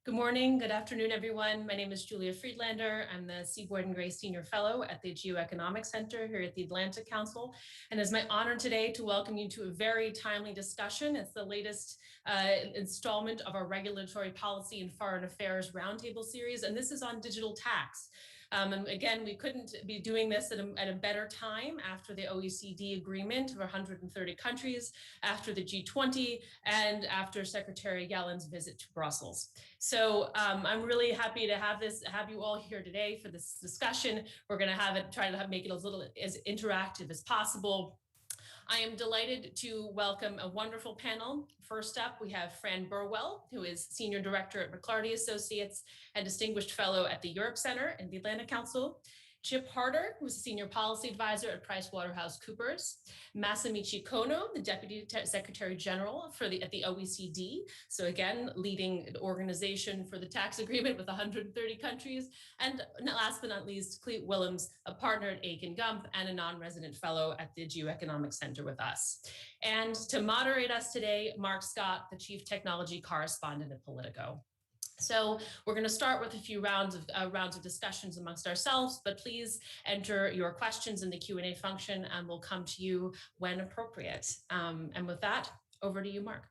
Good morning, good afternoon, everyone. My name is Julia Friedlander. I'm the C. Gordon Gray Senior Fellow at the Geoeconomic Center here at the Atlantic Council. And it's my honor today to welcome you to a very timely discussion. It's the latest installment of our Regulatory Policy and Foreign Affairs Roundtable series, and this is on digital tax. And again, we couldn't be doing this at a better time after the OECD agreement of 130 countries, after the G20, and after Secretary Yellen's visit to Brussels. So I'm really happy to have you all here today for this discussion. We're going to try to make it as little as interactive as possible. I am delighted to welcome a wonderful panel. First up, we have Fran Burwell, who is Senior Director at McClarty Associates and Distinguished Fellow at the Europe Center and the Atlantic Council. Chip Harter, who's a Senior Policy Advisor at PricewaterhouseCoopers. Masamichi Kono, the Deputy Secretary General at the OECD. So again, leading an organization for the tax agreement with 130 countries. And last but not least, Clete Willems, a partner at Aiken Gump and a non-resident fellow at the Geoeconomic Center with us. And to moderate us today, Mark Scott, the Chief Technology Correspondent at Politico. So we're going to start with a few rounds of discussions amongst ourselves, but please enter your questions in the Q&A function and we'll come to you when appropriate. And with that, over to you, Mark.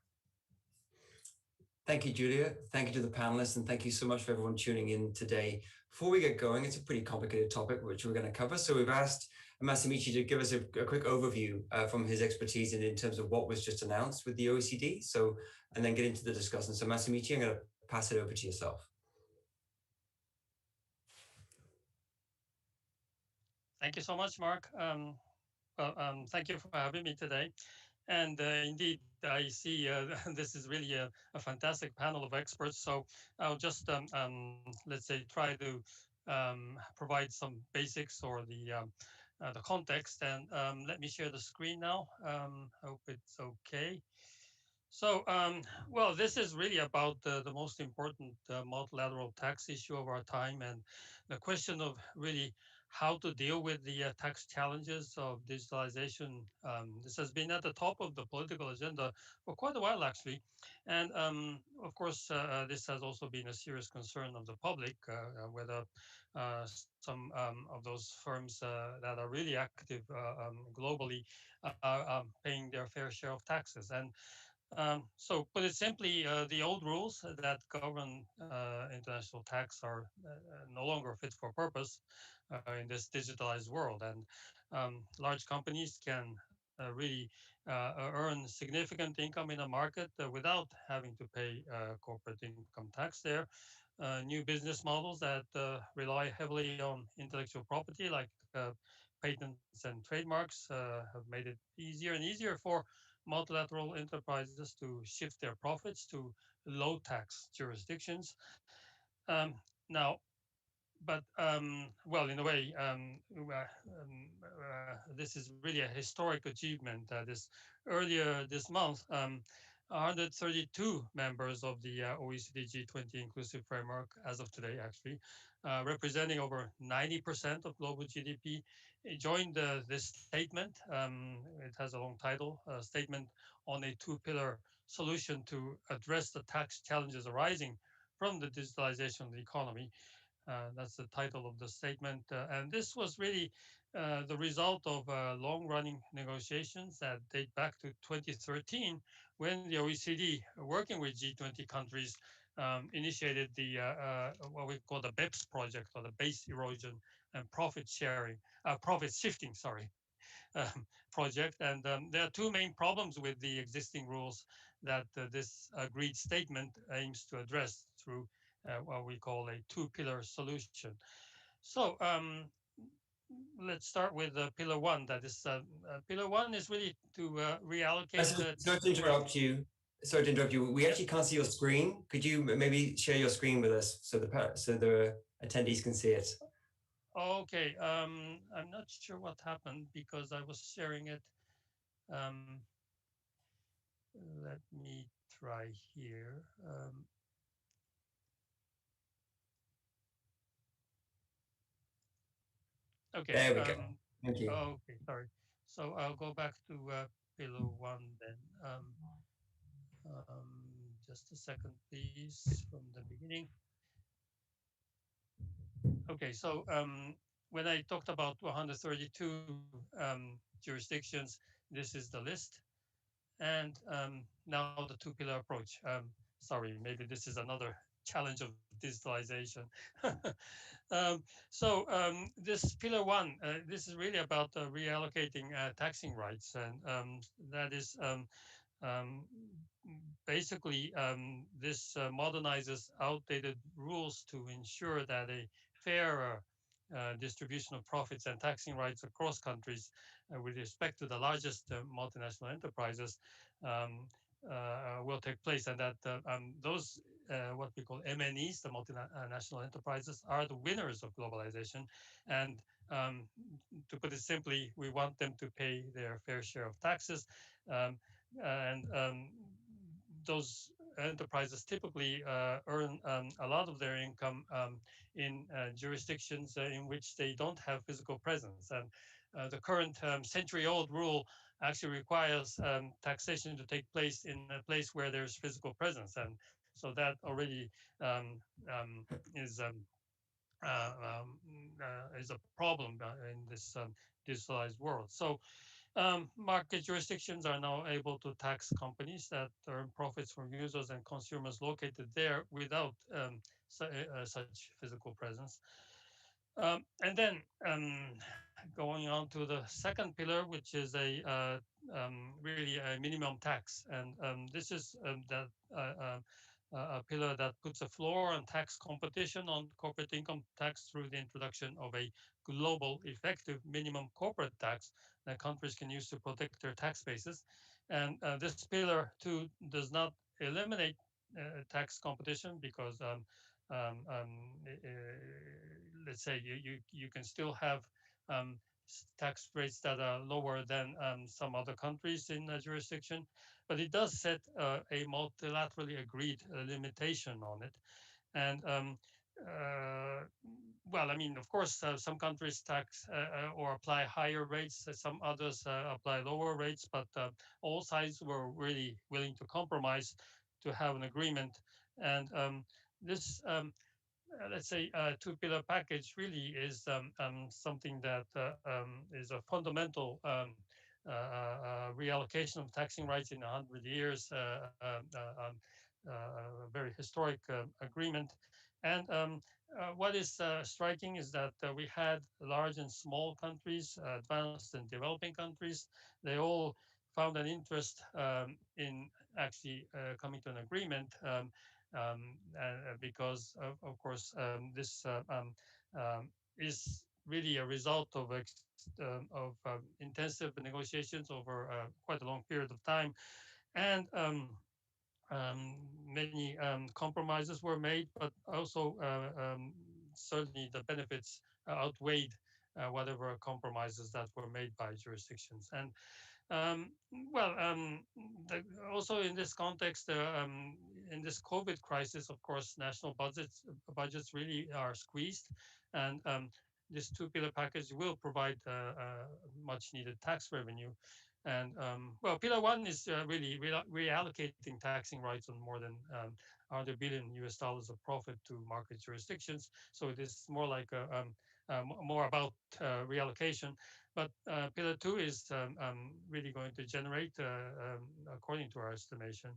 Thank you, Julia. Thank you to the panelists, and thank you so much for everyone tuning in today. Before we get going, it's a pretty complicated topic which we're going to cover. So we've asked Masamichi to give us a quick overview from his expertise in terms of what was just announced with the OECD. And then get into the discussion. So Masamichi, I'm going to pass it over to yourself. Thank you so much, Mark. Thank you for having me today. And indeed, I see this is really a fantastic panel of experts. So I'll just, let's say, try to provide some basics or the context. And let me share the screen now. Hope it's okay. So, well, this is really about the most important multilateral tax issue of our time, and the question of really how to deal with the tax challenges of digitalization. This has been at the top of the political agenda for quite a while, actually. And of course, this has also been a serious concern of the public, whether some of those firms that are really active globally are paying their fair share of taxes. And so put it simply, the old rules that govern international tax are no longer fit for purpose in this digitalized world. And large companies can really earn significant income in a market without having to pay corporate income tax there. New business models that rely heavily on intellectual property like patents and trademarks have made it easier and easier for multilateral enterprises to shift their profits to low tax jurisdictions. Now, but well, in a way, this is really a historic achievement. Earlier this month, 132 members of the OECD G20 Inclusive Framework, as of today, actually, representing over 90% of global GDP, joined this statement. It has a long title, a statement on a two-pillar solution to address the tax challenges arising from the digitalization of the economy. That's the title of the statement. And this was really the result of long-running negotiations that date back to 2013, when the OECD, working with G20 countries, initiated the what we call the BEPS project, or the base erosion and profit shifting, project. And there are two main problems with the existing rules that this agreed statement aims to address through what we call a two-pillar solution. So let's start with pillar one. That is, pillar one is really to reallocate. Sorry to interrupt you. Sorry to interrupt you. We actually can't see your screen. Could you maybe share your screen with us so the attendees can see it? Okay. I'm not sure what happened because I was sharing it. Let me try here. Okay. There we go. Thank you. Okay, sorry. So I'll go back to pillar one then. Just a second, please, from the beginning. Okay, so when I talked about 132 jurisdictions, this is the list. And now the two-pillar approach. Sorry, maybe this is another challenge of digitalization. This pillar one, this is really about reallocating taxing rights, and that is um, basically this modernizes outdated rules to ensure that a fairer distribution of profits and taxing rights across countries with respect to the largest multinational enterprises will take place, and that those what we call MNEs, the multinational enterprises, are the winners of globalization. And to put it simply, we want them to pay their fair share of taxes. And those enterprises typically earn a lot of their income in jurisdictions in which they don't have physical presence. And the current century-old rule actually requires taxation to take place in a place where there's physical presence. And so that already is is a problem in this digitalized world. So market jurisdictions are now able to tax companies that earn profits from users and consumers located there without such physical presence. And then going on to the second pillar, which is really a minimum tax. And this is a pillar that puts a floor on tax competition on corporate income tax through the introduction of a global effective minimum corporate tax that countries can use to protect their tax bases. And this pillar too does not eliminate tax competition because let's say you can still have um, tax rates that are lower than some other countries in a jurisdiction, but it does set a multilaterally agreed limitation on it. And well, I mean, of course, some countries tax or apply higher rates, some others apply lower rates, but all sides were really willing to compromise to have an agreement. And this let's say, two-pillar package really is something that is a fundamental reallocation of taxing rights in 100 years, a very historic agreement. And what is striking is that we had large and small countries, advanced and developing countries. They all found an interest in actually coming to an agreement. Because of course this is really a result of intensive negotiations over quite a long period of time, and many compromises were made, but also certainly the benefits outweighed whatever compromises that were made by jurisdictions. And um, well, also in this context, in this COVID crisis, of course, national budgets really are squeezed, and this two-pillar package will provide much needed tax revenue. And well, pillar one is really reallocating taxing rights on more than 100 billion US dollars of profit to market jurisdictions. So it is more like more about reallocation. But pillar two is really going to generate, according to our estimation,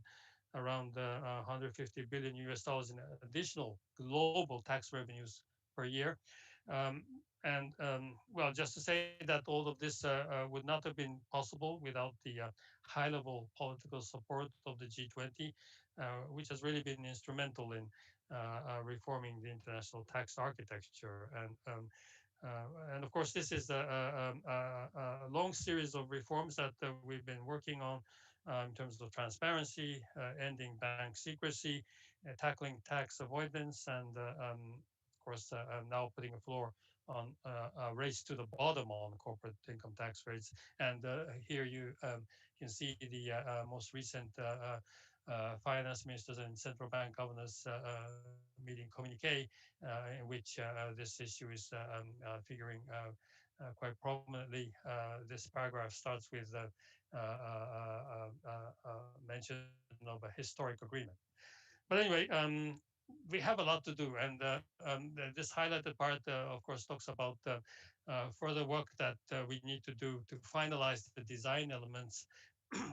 around 150 billion US dollars in additional global tax revenues per year. Um, and well, just to say that all of this would not have been possible without the high level political support of the G20, which has really been instrumental in reforming the international tax architecture. And of course, this is a long series of reforms that we've been working on in terms of transparency, ending bank secrecy, tackling tax avoidance, and of course, now putting a floor on a race to the bottom on corporate income tax rates. And here you can see the most recent finance ministers and central bank governors meeting communique, in which this issue is figuring quite prominently, this paragraph starts with mention of a historic agreement. But anyway, we have a lot to do, and this highlighted part, of course, talks about further work that we need to do to finalize the design elements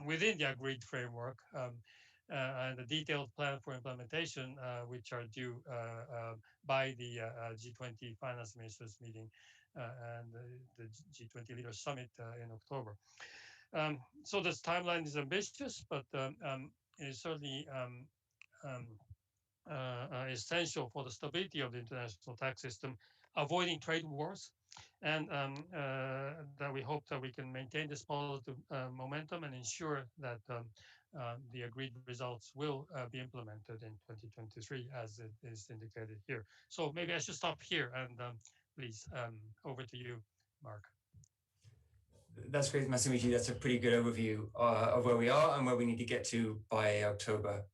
within the agreed framework, and the detailed plan for implementation, which are due by the G20 Finance Ministers meeting and the G20 Leaders Summit in October. So this timeline is ambitious, but it is certainly essential for the stability of the international tax system, avoiding trade wars, and that we hope that we can maintain this positive momentum and ensure that the agreed results will be implemented in 2023, as it is indicated here. So maybe I should stop here, and please, over to you, Mark. That's great, Masamichi. That's a pretty good overview of where we are and where we need to get to by October.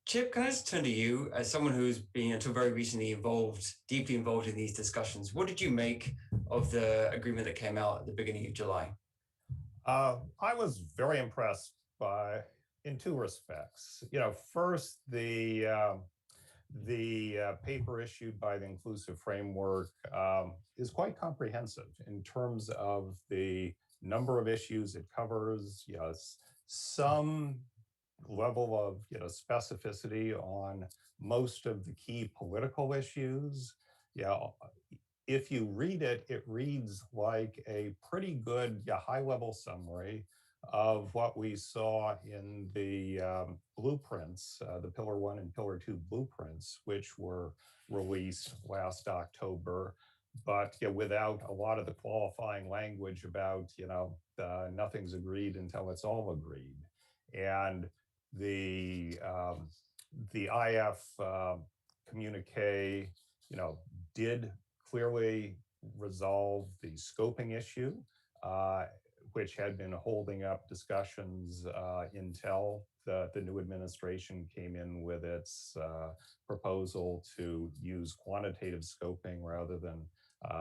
Chip, can I just turn to you as someone who's been until very recently deeply involved in these discussions? What did you make of the agreement that came out at the beginning of July? I was very impressed in two respects. First, the paper issued by the Inclusive Framework is quite comprehensive in terms of the number of issues it covers. Some level of specificity on most of the key political issues. If you read it, it reads like a pretty good high-level summary of what we saw in the blueprints, the Pillar 1 and Pillar 2 blueprints, which were released last October, but without a lot of the qualifying language about, nothing's agreed until it's all agreed. And the IF communique, did clearly resolve the scoping issue, which had been holding up discussions until the new administration came in with its proposal to use quantitative scoping rather than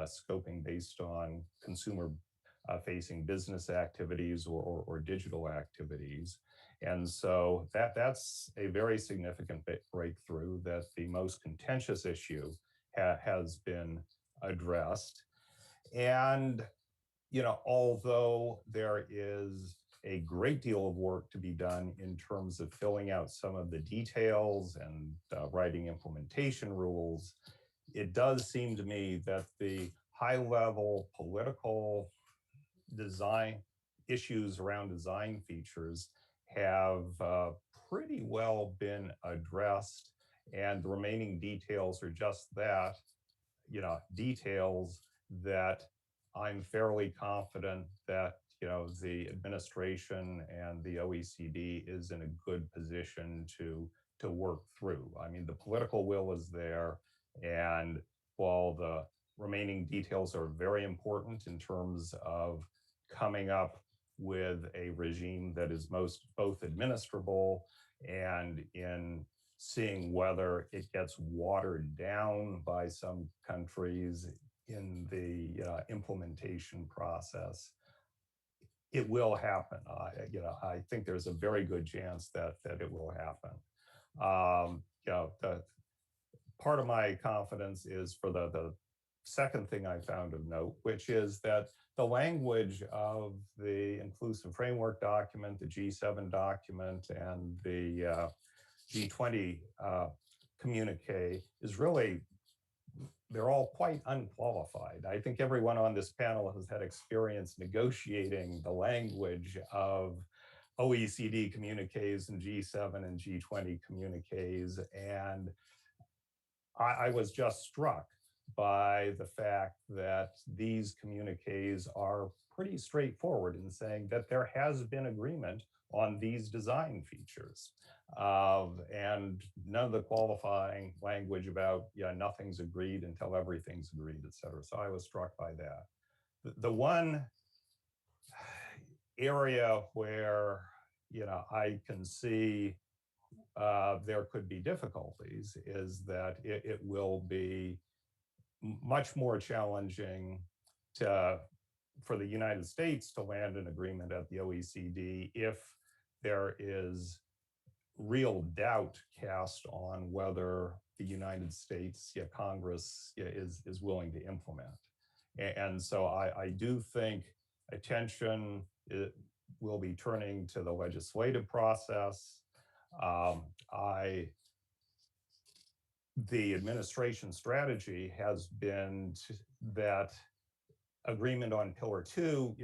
scoping based on consumer-facing business activities or digital activities. And so that's a very significant breakthrough, that the most contentious issue has been addressed. And although there is a great deal of work to be done in terms of filling out some of the details and writing implementation rules, it does seem to me that the high-level political design issues around design features have pretty well been addressed, and the remaining details are just that, details that I'm fairly confident that the administration and the OECD is in a good position to work through. I mean, the political will is there, and while the remaining details are very important in terms of coming up with a regime that is both administrable and in seeing whether it gets watered down by some countries in the implementation process, it will happen. I think there's a very good chance that it will happen. The part of my confidence is for the second thing I found of note, which is that the language of the Inclusive Framework document, the G7 document, and the G20 communique is really, they're all quite unqualified. I think everyone on this panel has had experience negotiating the language of OECD communiques and G7 and G20 communiques. And I was just struck by the fact that these communiques are pretty straightforward in saying that there has been agreement on these design features. And none of the qualifying language about, nothing's agreed until everything's agreed, et cetera. So I was struck by that. The one area where, I can see there could be difficulties is that it will be much more challenging for the United States to land an agreement at the OECD if there is real doubt cast on whether the United States Congress is willing to implement. And so I do think attention will be turning to the legislative process. The administration strategy has been that agreement on Pillar 2,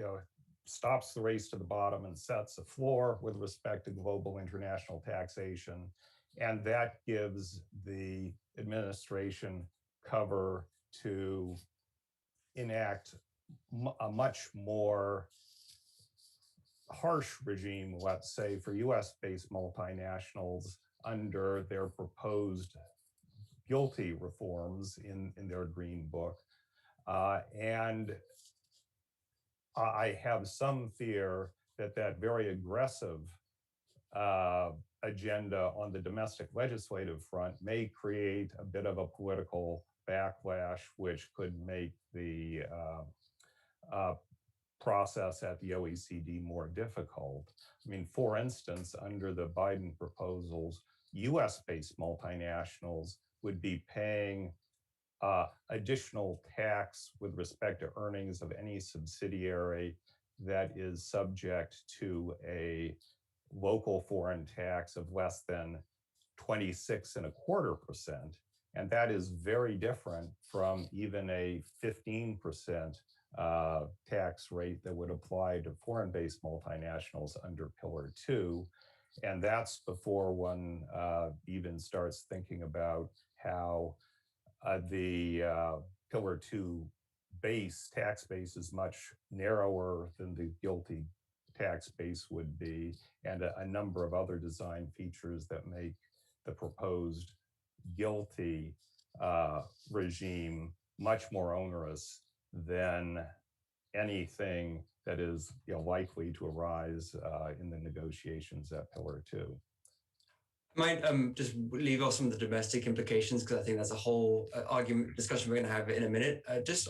stops the race to the bottom and sets a floor with respect to global international taxation. And that gives the administration cover to enact a much more harsh regime, let's say, for US-based multinationals under their proposed guilty reforms in their Green Book. And I have some fear that that very aggressive agenda on the domestic legislative front may create a bit of a political backlash, which could make the process at the OECD more difficult. I mean, for instance, under the Biden proposals, US-based multinationals would be paying additional tax with respect to earnings of any subsidiary that is subject to a local foreign tax of less than 26.25%. And that is very different from even a 15% tax rate that would apply to foreign-based multinationals under Pillar 2. And that's before one even starts thinking about how the Pillar 2 tax base is much narrower than the guilty tax base would be, and a number of other design features that make the proposed guilty regime much more onerous than anything that is likely to arise in the negotiations at Pillar 2. I might just leave off some of the domestic implications, because I think that's a whole argument discussion we're going to have in a minute. Just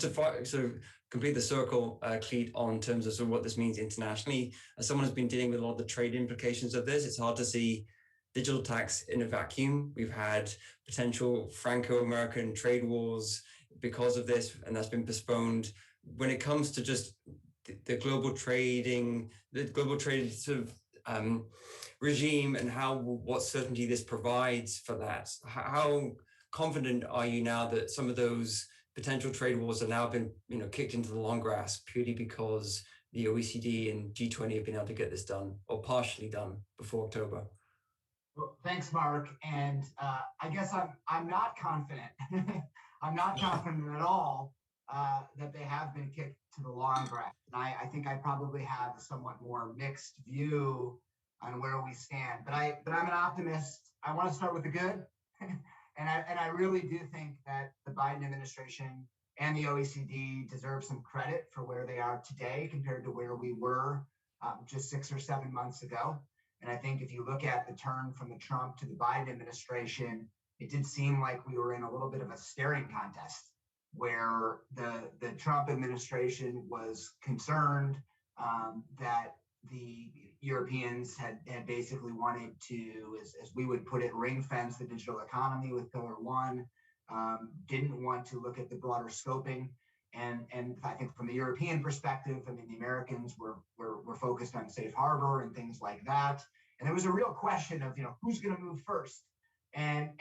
to sort of complete the circle, Clete, on terms of, sort of what this means internationally. As someone who's been dealing with a lot of the trade implications of this, it's hard to see digital tax in a vacuum. We've had potential Franco-American trade wars because of this, and that's been postponed. When it comes to just the global trade sort of regime and what certainty this provides for that, how confident are you now that some of those potential trade wars have now been kicked into the long grass purely because the OECD and G20 have been able to get this done, or partially done, before October? Well, thanks, Mark. And I guess I'm not confident. I'm not confident at all that they have been kicked to the long grass. And I think I probably have a somewhat more mixed view on where we stand. But I'm an optimist. I want to start with the good. And I really do think that the Biden administration and the OECD deserve some credit for where they are today compared to where we were just 6 or 7 months ago. And I think if you look at the turn from the Trump to the Biden administration, it did seem like we were in a little bit of a staring contest, where the Trump administration was concerned that the Europeans had basically wanted to, as we would put it, ring fence the digital economy with Pillar 1, didn't want to look at the broader scoping. And I think from the European perspective, I mean, the Americans were focused on safe harbor and things like that. And there was a real question of, who's going to move first? And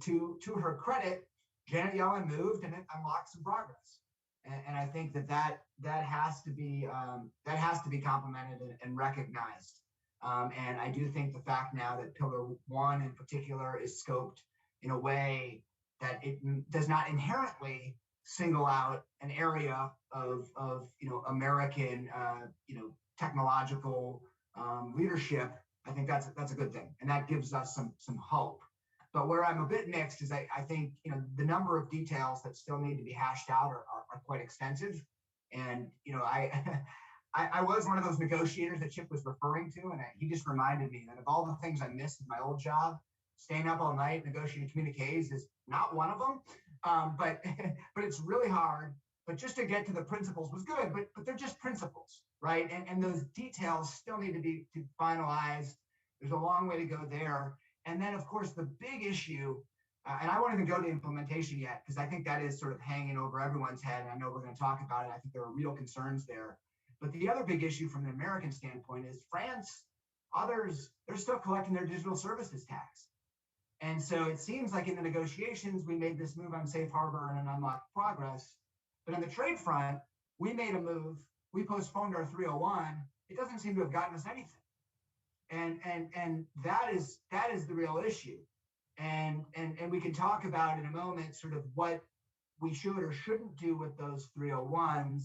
to her credit, Janet Yellen moved, and it unlocked some progress. And I think that has to be complimented and recognized. And I do think the fact now that Pillar 1 in particular is scoped in a way that it does not inherently single out an area of American technological leadership, I think that's a good thing, and that gives us some hope. But where I'm a bit mixed is I think the number of details that still need to be hashed out are quite extensive, and I was one of those negotiators that Chip was referring to, and he just reminded me that of all the things I missed in my old job, staying up all night negotiating communiques is not one of them. But it's really hard. but just to get to the principles was good, but they're just principles, right? And those details still need to be finalized. There's a long way to go there. And then, of course, the big issue, and I won't even go to implementation yet, because I think that is sort of hanging over everyone's head. And I know we're going to talk about it. I think there are real concerns there. But the other big issue from the American standpoint is France, others, they're still collecting their digital services tax. And so it seems like in the negotiations, we made this move on safe harbor and an unlocked progress. But on the trade front, we made a move. We postponed our 301. It doesn't seem to have gotten us anything. And that is the real issue. And we can talk about in a moment sort of what we should or shouldn't do with those 301s.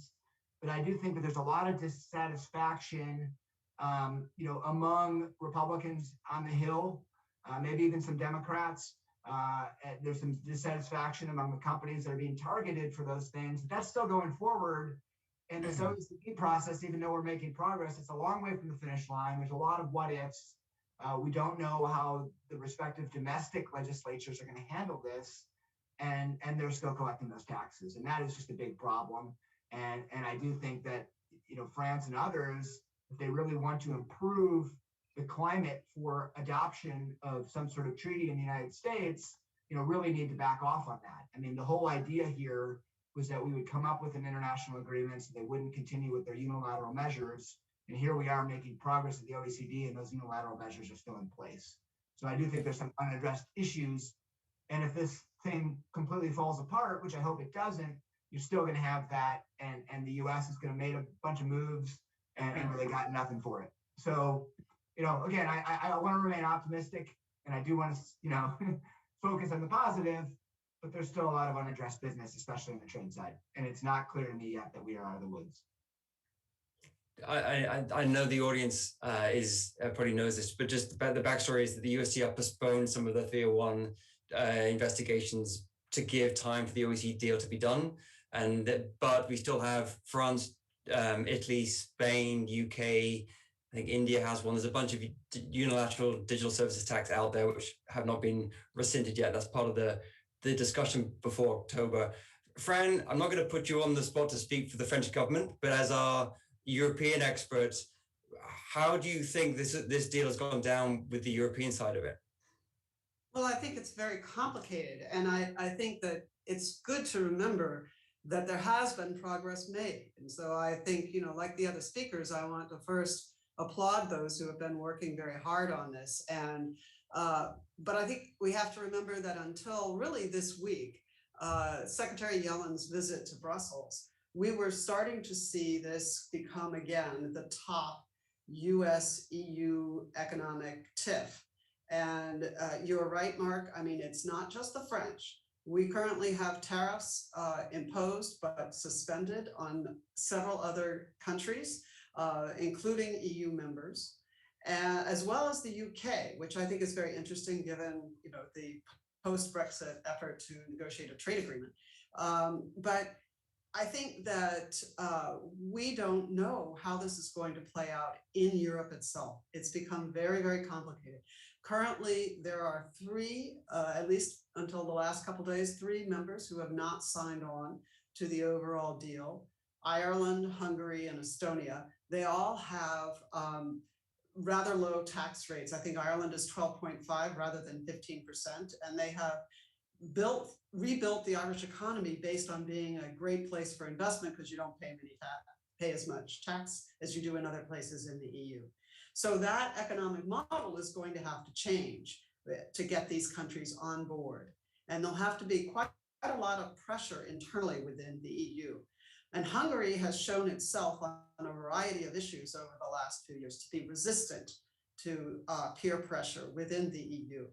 But I do think that there's a lot of dissatisfaction, among Republicans on the Hill, maybe even some Democrats. There's some dissatisfaction among the companies that are being targeted for those things. But that's still going forward. And this OECD process, even though we're making progress, it's a long way from the finish line. There's a lot of what ifs. We don't know how the respective domestic legislatures are going to handle this. And they're still collecting those taxes. And that is just a big problem. And I do think that, France and others, if they really want to improve the climate for adoption of some sort of treaty in the United States, really need to back off on that. I mean, the whole idea here was that we would come up with an international agreement so they wouldn't continue with their unilateral measures. And here we are making progress at the OECD, and those unilateral measures are still in place. So I do think there's some unaddressed issues. And if this thing completely falls apart, which I hope it doesn't, you're still going to have that. And the US is going to make a bunch of moves and really got nothing for it. So, again, I want to remain optimistic, and I do want to, focus on the positive, but there's still a lot of unaddressed business, especially on the trade side. And it's not clear to me yet that we are out of the woods. I know the audience probably knows this, but just the backstory is that the USTR postponed some of the 301 investigations to give time for the OECD deal to be done. But we still have France, Italy, Spain, UK, I think India has one. There's a bunch of unilateral digital services tax out there which have not been rescinded yet. That's part of the discussion before October. Fran, I'm not going to put you on the spot to speak for the French government, but as our European experts, how do you think this deal has gone down with the European side of it? Well, I think it's very complicated. And I think that it's good to remember that there has been progress made. And so I think, like the other speakers, I want to first applaud those who have been working very hard on this. And but I think we have to remember that until really this week, Secretary Yellen's visit to Brussels, we were starting to see this become again the top US-EU economic tiff. And you're right, Mark. I mean, it's not just the French. We currently have tariffs imposed but suspended on several other countries, including EU members, as well as the UK, which I think is very interesting given the post-Brexit effort to negotiate a trade agreement. But I think that we don't know how this is going to play out in Europe itself. It's become very, very complicated. Currently, there are three, at least until the last couple of days, 3 members who have not signed on to the overall deal: Ireland, Hungary, and Estonia. They all have rather low tax rates. I think Ireland is 12.5 rather than 15%, and they have rebuilt the Irish economy based on being a great place for investment because you don't pay as much tax as you do in other places in the EU. So that economic model is going to have to change to get these countries on board. And there'll have to be quite a lot of pressure internally within the EU. And Hungary has shown itself on a variety of issues over the last few years to be resistant to peer pressure within the EU.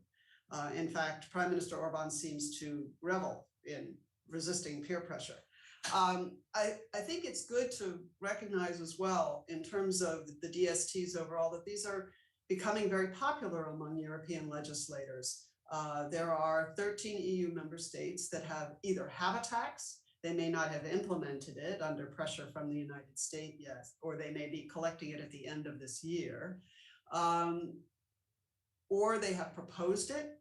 In fact, Prime Minister Orban seems to revel in resisting peer pressure. I think it's good to recognize as well, in terms of the DSTs overall, that these are becoming very popular among European legislators. There are 13 EU member states that either have a tax, they may not have implemented it under pressure from the United States yet, or they may be collecting it at the end of this year, or they have proposed it,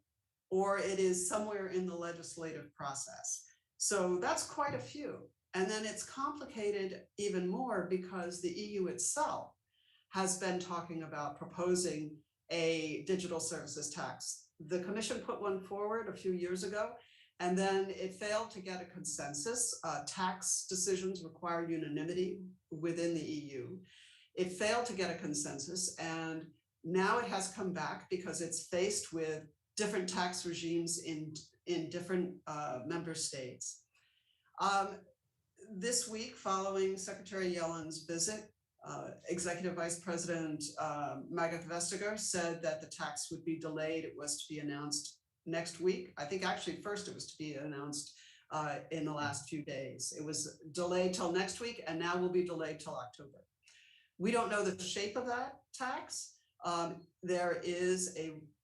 or it is somewhere in the legislative process. So that's quite a few. And then it's complicated even more because the EU itself has been talking about proposing a digital services tax. The Commission put one forward a few years ago, and then it failed to get a consensus. Tax decisions require unanimity within the EU. It failed to get a consensus, and now it has come back because it's faced with different tax regimes in different member states. This week, following Secretary Yellen's visit, Executive Vice President Margrethe Vestager said that the tax would be delayed. It was to be announced next week. I think actually first it was to be announced in the last few days. It was delayed till next week and now will be delayed till October. We don't know the shape of that tax. There is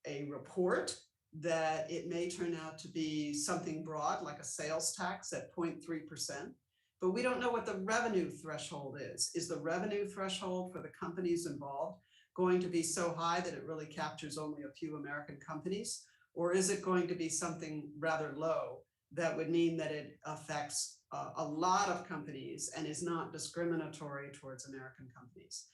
a report that it may turn out to be something broad, like a sales tax at 0.3%. But we don't know what the revenue threshold is. Is the revenue threshold for the companies involved going to be so high that it really captures only a few American companies? Or is it going to be something rather low that would mean that it affects a lot of companies and is not discriminatory towards American companies?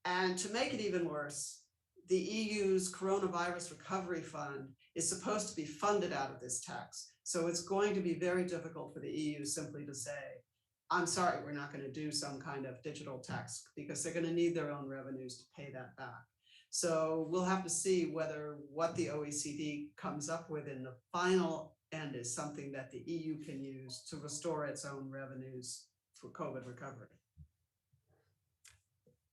And to make it even worse, the EU's Coronavirus Recovery Fund is supposed to be funded out of this tax. So it's going to be very difficult for the EU simply to say, I'm sorry, we're not going to do some kind of digital tax, because they're going to need their own revenues to pay that back. So we'll have to see whether what the OECD comes up with in the final end is something that the EU can use to restore its own revenues for COVID recovery.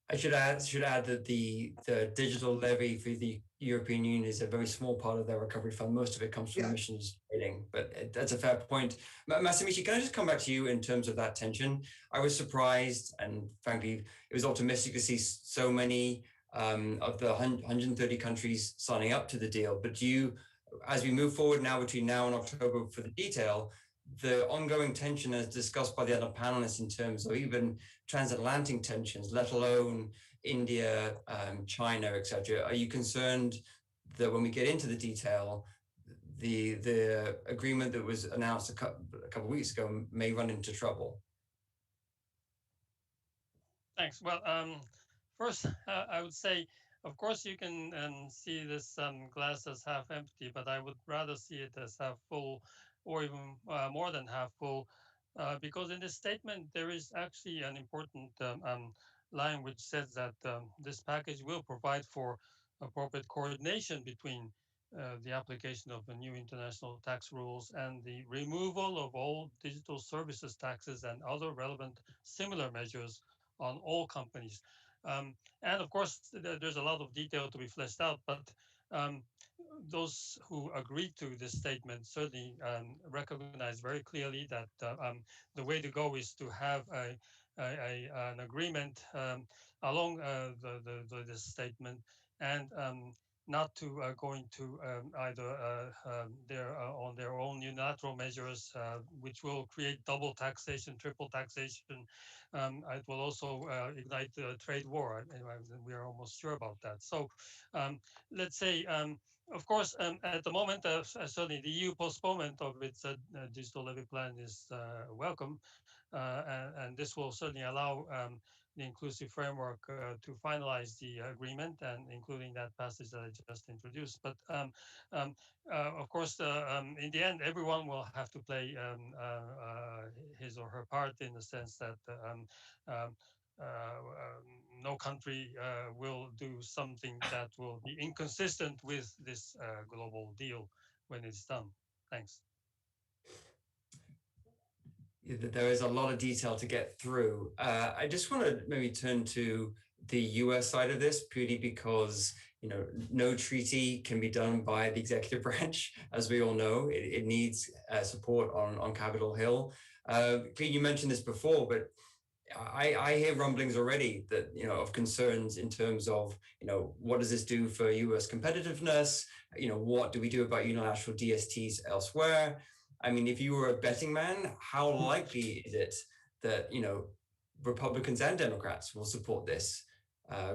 I should add that the digital levy for the European Union is a very small part of their recovery fund. Most of it comes from emissions trading, but that's a fair point. Masamichi, can I just come back to you in terms of that tension? I was surprised, and frankly, it was optimistic to see so many of the 130 countries signing up to the deal. But do you, as we move forward now between now and October for the detail, the ongoing tension as discussed by the other panelists in terms of even transatlantic tensions, let alone India, China, etc. Are you concerned that when we get into the detail, the agreement that was announced a couple of weeks ago may run into trouble? Thanks. Well, first, I would say, of course, you can see this glass as half empty, but I would rather see it as half full, or even more than half full, because in this statement, there is actually an important line which says that this package will provide for appropriate coordination between the application of the new international tax rules and the removal of all digital services taxes and other relevant similar measures on all companies. And of course, there's a lot of detail to be fleshed out, but those who agreed to this statement certainly recognize very clearly that the way to go is to have an agreement along this statement, and not to go into either on their own unilateral measures, which will create double taxation, triple taxation. It will also ignite the trade war. We are almost sure about that. So let's say, of course, at the moment, certainly the EU postponement of its digital levy plan is welcome, and this will certainly allow the inclusive framework to finalize the agreement, and including that passage that I just introduced. But of course, in the end, everyone will have to play his or her part, in the sense that no country will do something that will be inconsistent with this global deal when it's done. Thanks. There is a lot of detail to get through. I just want to maybe turn to the US side of this, purely because no treaty can be done by the executive branch, as we all know. It needs support on Capitol Hill. Clete, you mentioned this before, but I hear rumblings already that of concerns in terms of what does this do for US competitiveness? What do we do about unilateral DSTs elsewhere? I mean, if you were a betting man, how likely is it that Republicans and Democrats will support this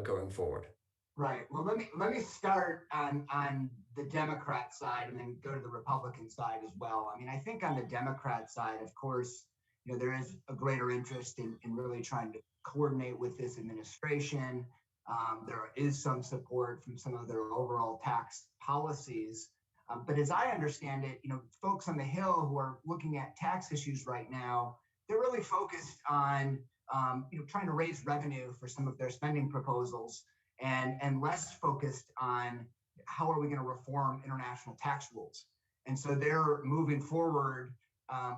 going forward? Right. Well, let me start on the Democrat side and then go to the Republican side as well. I mean, I think on the Democrat side, of course, there is a greater interest in really trying to coordinate with this administration. There is some support from some of their overall tax policies. But as I understand it, folks on the Hill who are looking at tax issues right now, they're really focused on trying to raise revenue for some of their spending proposals, and less focused on how are we going to reform international tax rules. And so they're moving forward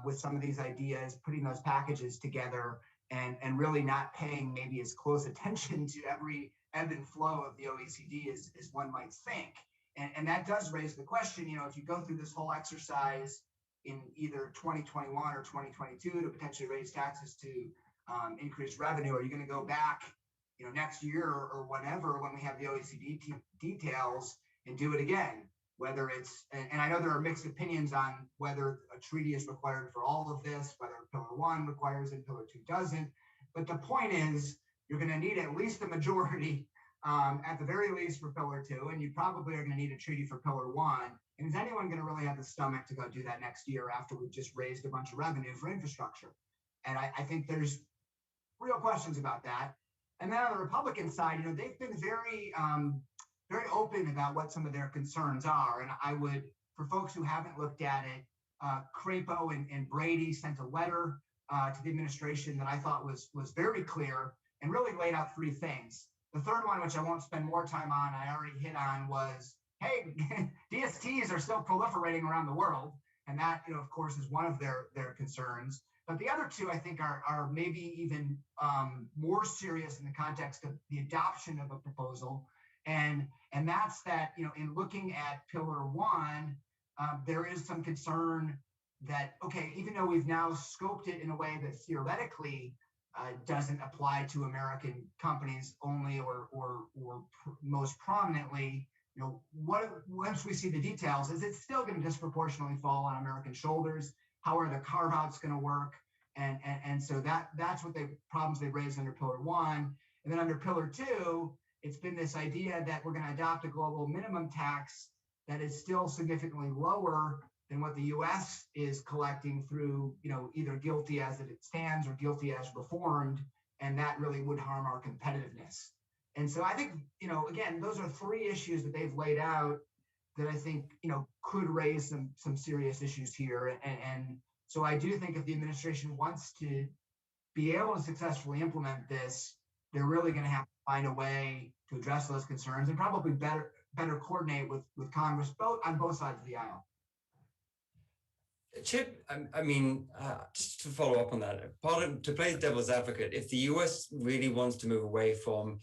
with some of these ideas, putting those packages together, and really not paying maybe as close attention to every ebb and flow of the OECD as one might think. And that does raise the question, if you go through this whole exercise in either 2021 or 2022 to potentially raise taxes to increase revenue, are you going to go back, next year or whatever when we have the OECD details and do it again? Whether it's, and I know there are mixed opinions on whether a treaty is required for all of this, whether Pillar 1 requires it, Pillar 2 doesn't. But the point is, you're going to need at least a majority, at the very least, for Pillar 2, and you probably are going to need a treaty for Pillar 1. And is anyone going to really have the stomach to go do that next year after we've just raised a bunch of revenue for infrastructure? And I think there's real questions about that. And then on the Republican side, they've been very open about what some of their concerns are. And I would, for folks who haven't looked at it, Crapo and Brady sent a letter to the administration that I thought was very clear and really laid out three things. The third one, which I won't spend more time on, I already hit on, was, hey, DSTs are still proliferating around the world. And that, of course, is one of their concerns. But the other two, I think, are maybe even more serious in the context of the adoption of a proposal. And that's that, in looking at Pillar 1, there is some concern that, okay, even though we've now scoped it in a way that theoretically doesn't apply to American companies only or most prominently, once we see the details, is it still going to disproportionately fall on American shoulders? How are the carve-outs going to work? And so that's what problems they raised under Pillar 1. And then under Pillar 2, it's been this idea that we're going to adopt a global minimum tax that is still significantly lower than what the U.S. is collecting through, either guilty as it stands or guilty as reformed, and that really would harm our competitiveness. And so I think, again, those are three issues that they've laid out that I think, could raise some serious issues here. And so I do think if the administration wants to be able to successfully implement this, they're really going to have to find a way to address those concerns and probably better coordinate with Congress on both sides of the aisle. Chip, just to follow up on that, to play devil's advocate, if the US really wants to move away from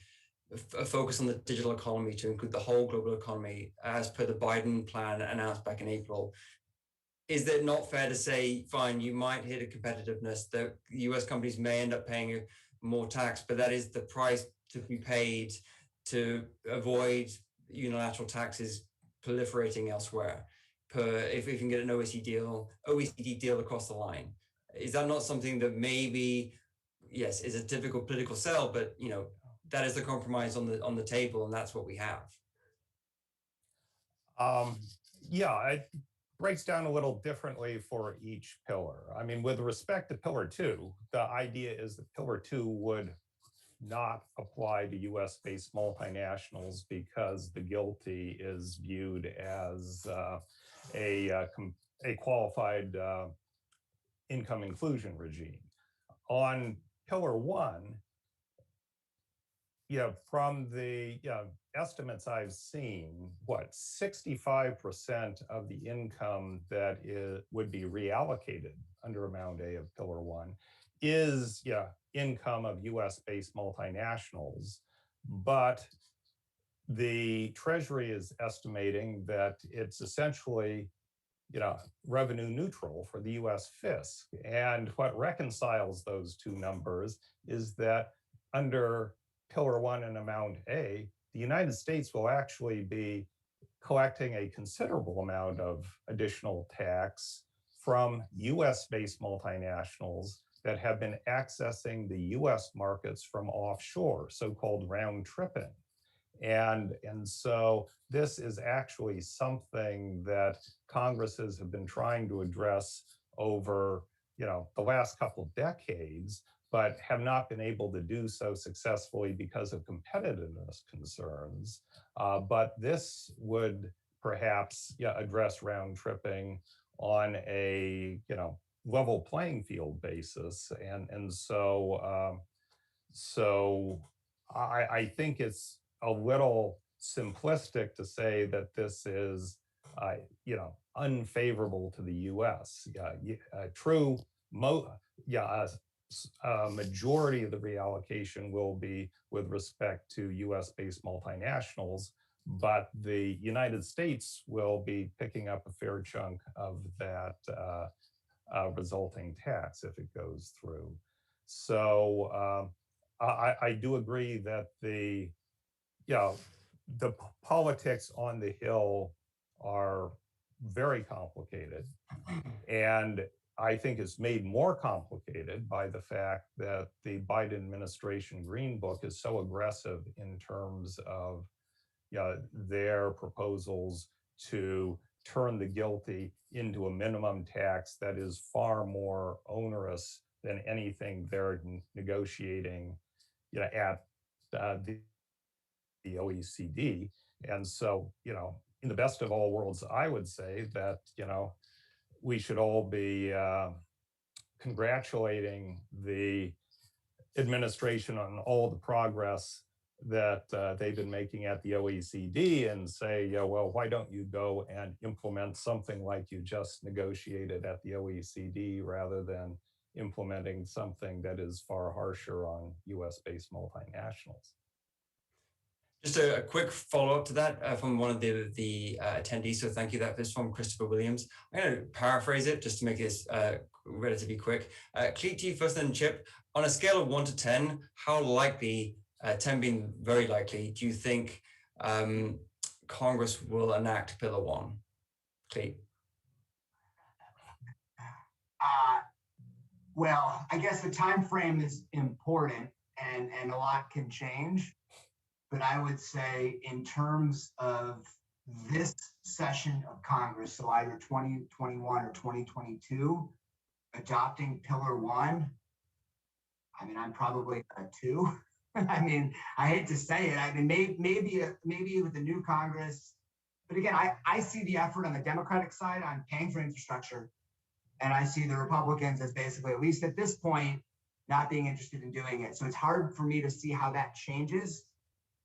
a focus on the digital economy to include the whole global economy, as per the Biden plan announced back in April, is it not fair to say, fine, you might hit a competitiveness that US companies may end up paying more tax, but that is the price to be paid to avoid unilateral taxes proliferating elsewhere, if we can get an OECD deal across the line? Is that not something that maybe, yes, is a difficult political sell, but that is the compromise on the table, and that's what we have? It breaks down a little differently for each pillar. With respect to Pillar 2, the idea is that Pillar 2 would not apply to US-based multinationals because the GILTI is viewed as a qualified income inclusion regime. On Pillar 1, from the estimates I've seen, 65% of the income that would be reallocated under Amount A of Pillar 1 is income of US-based multinationals, but the Treasury is estimating that it's essentially revenue neutral for the US fisc. And what reconciles those two numbers is that under Pillar 1 and Amount A, the United States will actually be collecting a considerable amount of additional tax from US-based multinationals that have been accessing the US markets from offshore, so-called round-tripping. And so this is actually something that Congresses have been trying to address over the last couple of decades, but have not been able to do so successfully because of competitiveness concerns. But this would perhaps address round tripping on a level playing field basis, and so I think it's a little simplistic to say that this is unfavorable to the U.S. True, majority of the reallocation will be with respect to U.S.-based multinationals, but the United States will be picking up a fair chunk of that resulting tax if it goes through. So I do agree that the politics on the Hill are very complicated, and I think it's made more complicated by the fact that the Biden administration Green Book is so aggressive in terms of their proposals to turn the GILTI into a minimum tax that is far more onerous than anything they're negotiating at the OECD. And so, in the best of all worlds, I would say that, we should all be congratulating the administration on all the progress that they've been making at the OECD and say, well, why don't you go and implement something like you just negotiated at the OECD rather than implementing something that is far harsher on US-based multinationals. Just a quick follow-up to that from one of the attendees. So thank you. That is from Christopher Williams. I'm going to paraphrase it just to make this relatively quick. Clete first, then Chip. On a scale of 1 to 10, how likely, 10 being very likely, do you think Congress will enact Pillar 1? Clete. Well, I guess the time frame is important, and a lot can change. But I would say in terms of this session of Congress, so either 2021 or 2022, adopting Pillar 1, I mean, I'm probably a 2. I mean, I hate to say it. I mean, maybe with the new Congress. But again, I see the effort on the Democratic side on paying for infrastructure. And I see the Republicans as basically, at least at this point, not being interested in doing it. So it's hard for me to see how that changes.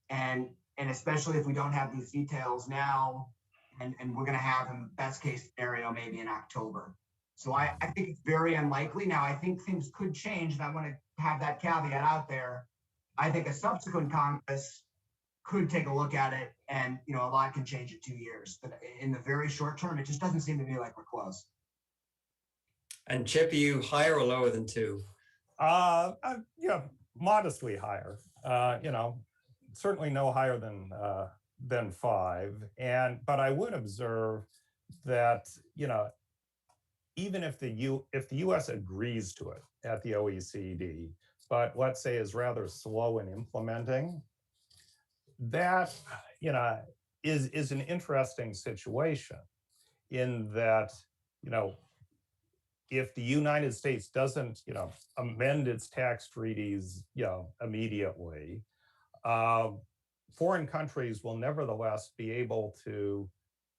And especially if we don't have these details now, and we're going to have in best case scenario maybe in October. So I think it's very unlikely. Now I think things could change, and I want to have that caveat out there. I think a subsequent Congress could take a look at it, and a lot can change in 2 years. But in the very short term, it just doesn't seem to me like we're close. And Chip, are you higher or lower than 2? Modestly higher. Certainly no higher than 5. But I would observe that even if the U.S. agrees to it at the OECD, but let's say is rather slow in implementing, that is an interesting situation in that if the United States doesn't amend its tax treaties immediately, foreign countries will nevertheless be able to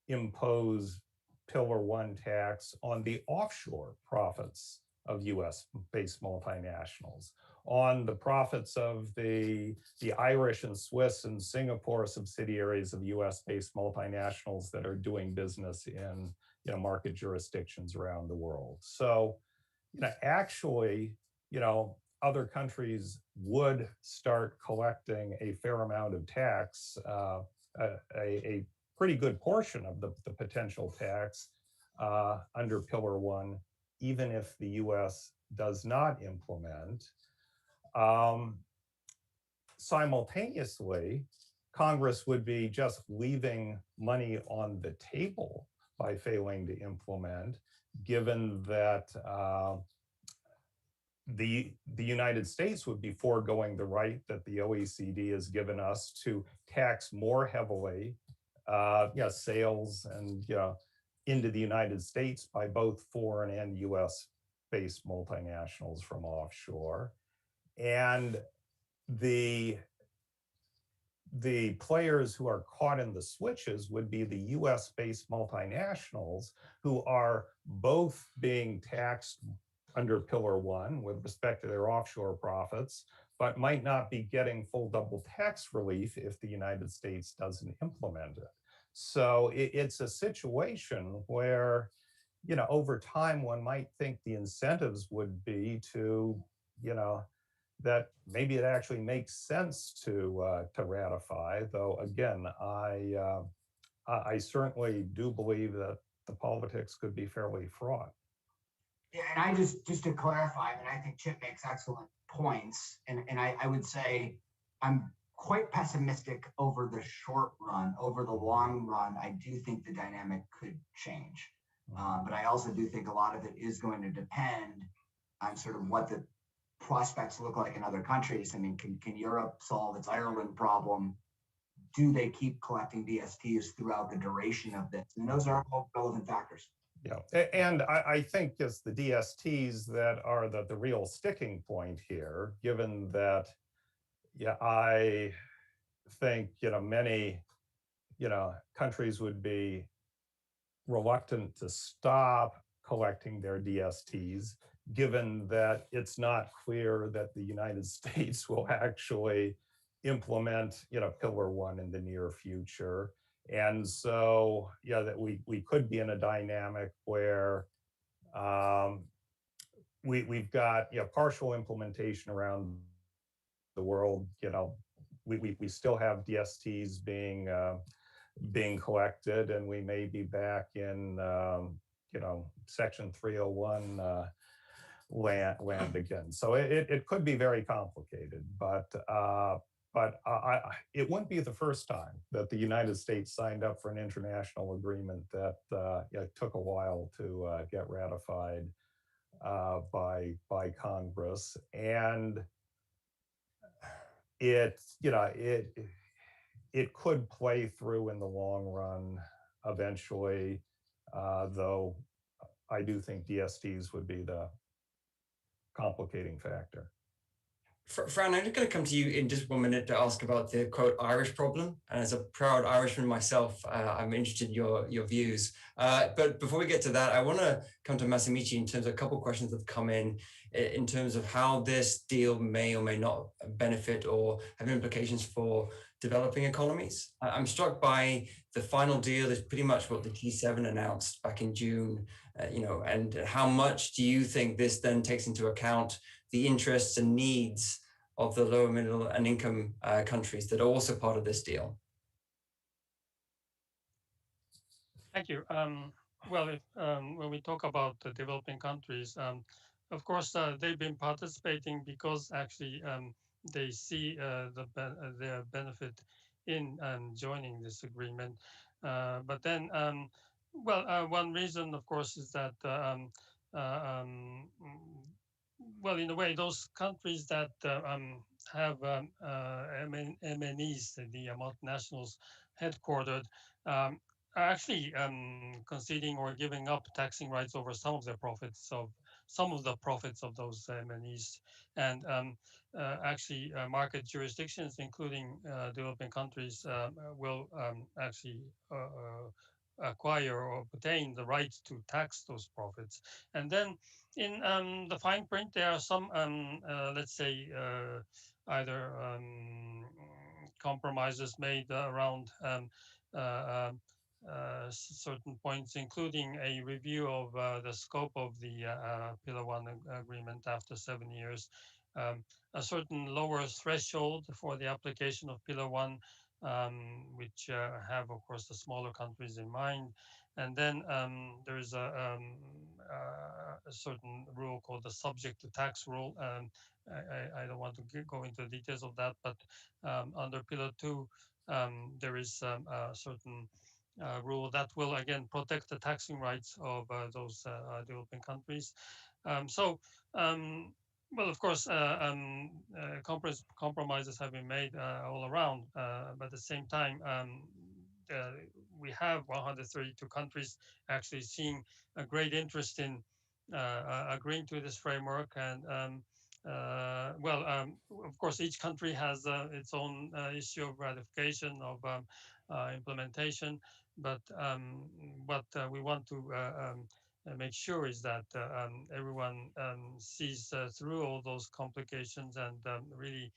impose Pillar 1 tax on the offshore profits of US-based multinationals, on the profits of the Irish and Swiss and Singapore subsidiaries of US-based multinationals that are doing business in market jurisdictions around the world. So, actually, other countries would start collecting a fair amount of tax, a pretty good portion of the potential tax under Pillar 1, even if the US does not implement. Simultaneously, Congress would be just leaving money on the table by failing to implement, given that the United States would be foregoing the right that the OECD has given us to tax more heavily sales and into the United States by both foreign and US based multinationals from offshore. And the players who are caught in the switches would be the US-based multinationals who are both being taxed under Pillar 1 with respect to their offshore profits, but might not be getting full double tax relief if the United States doesn't implement it. So it's a situation where, over time, one might think the incentives would be to, that maybe it actually makes sense to ratify. Though again, I certainly do believe that the politics could be fairly fraught. Yeah, and I just to clarify, I mean, I think Chip makes excellent points, and I would say I'm quite pessimistic over the short run. Over the long run, I do think the dynamic could change, but I also do think a lot of it is going to depend on sort of what the prospects look like in other countries. I mean, can Europe solve its Ireland problem? Do they keep collecting DSTs throughout the duration of this? And those are all relevant factors. Yeah, and I think it's the DSTs that are the real sticking point here, given that, I think, many, countries would be reluctant to stop collecting their DSTs, given that it's not clear that the United States will actually implement, Pillar 1 in the near future. And so, that we could be in a dynamic where we've got partial implementation around the world. We still have DSTs being collected, and we may be back in Section 301 land again. So it could be very complicated, but it wouldn't be the first time that the United States signed up for an international agreement that took a while to get ratified by Congress, and it could play through in the long run eventually, though I do think DSTs would be the complicating factor. Fran, I'm just going to come to you in just 1 minute to ask about the quote Irish problem. And as a proud Irishman myself, I'm interested in your views. But before we get to that, I want to come to Masamichi in terms of a couple of questions that have come in terms of how this deal may or may not benefit or have implications for developing economies. I'm struck by the final deal is pretty much what the G7 announced back in June, and how much do you think this then takes into account the interests and needs of the lower middle and income countries that are also part of this deal? Thank you. Well, when we talk about the developing countries, of course, they've been participating because actually they see their benefit in joining this agreement. But then, one reason, of course, is that well, in a way, those countries that have MNEs, the multinationals headquartered, are actually conceding or giving up taxing rights over some of the profits of those MNEs, and actually market jurisdictions, including developing countries, will actually acquire or obtain the right to tax those profits. And then in the fine print, there are some, let's say, either compromises made around certain points, including a review of the scope of the Pillar 1 agreement after 7 years, a certain lower threshold for the application of Pillar 1, which have, of course, the smaller countries in mind. And then there is a certain rule called the subject to tax rule. I don't want to go into the details of that, but under Pillar 2, there is a certain rule that will again protect the taxing rights of those developing countries. Well, of course, compromises have been made all around, but at the same time, we have 132 countries actually seeing a great interest in agreeing to this framework. And of course, each country has its own issue of ratification, of implementation. But what we want to make sure is that everyone sees through all those complications and really